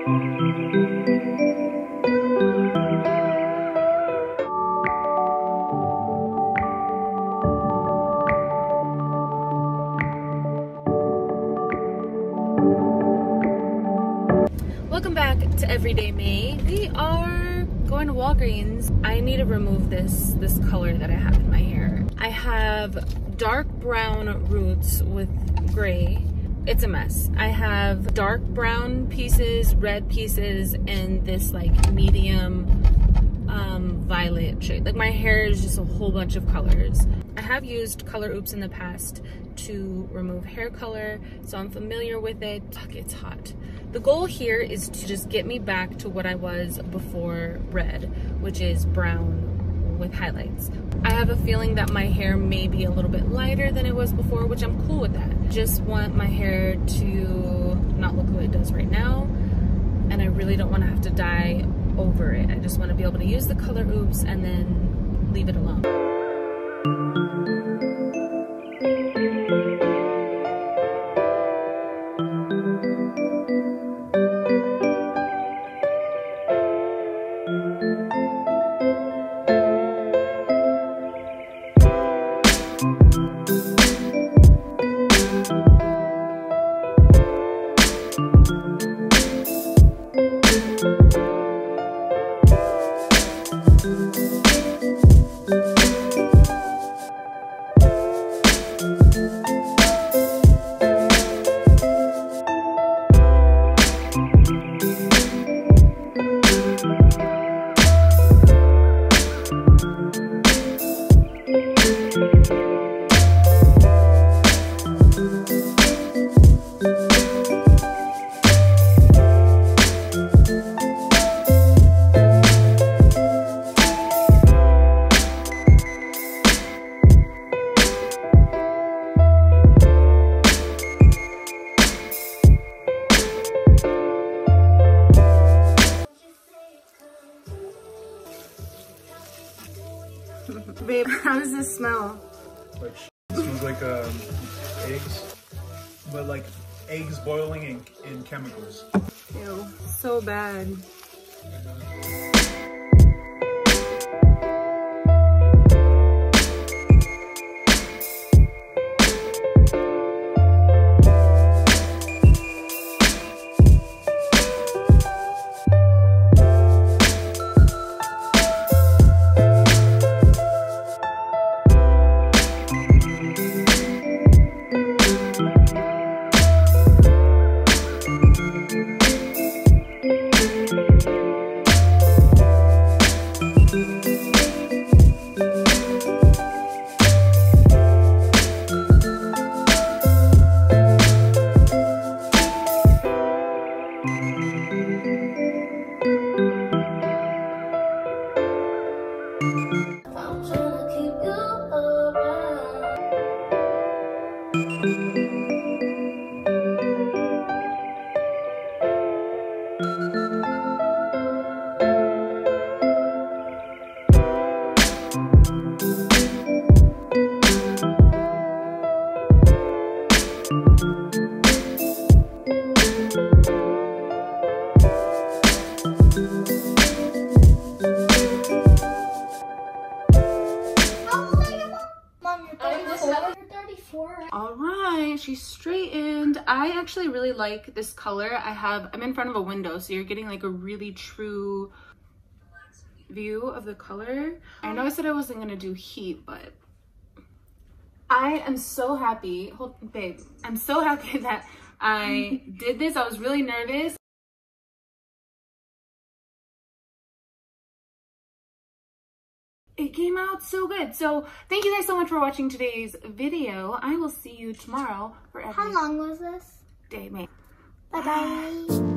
Welcome back to Everyday May. We are going to Walgreens. I need to remove this color that I have in my hair. I have dark brown roots with gray. It's a mess. I have dark brown pieces, red pieces, and this like medium violet shade. Like my hair is just a whole bunch of colors. I have used Color Oops in the past to remove hair color, so I'm familiar with it. Fuck, it's hot. The goal here is to just get me back to what I was before red, which is brown with highlights. I have a feeling that my hair may be a little bit lighter than it was before, which I'm cool with that. Just want my hair to not look like it does right now, and I really don't want to have to dye over it. I just want to be able to use the Color Oops and then leave it alone. Babe, how does this smell? Like it smells like eggs, but like eggs boiling in chemicals. Ew, so bad. All right, she's straightened. I actually really like this color. I'm in front of a window, so you're getting like a really true view of the color. I know I said I wasn't gonna do heat, but I am so happy. Babe, I'm so happy that I did this. I was really nervous. It came out so good. So thank you guys so much for watching today's video. I will see you tomorrow for How long was this? Day May. Bye bye.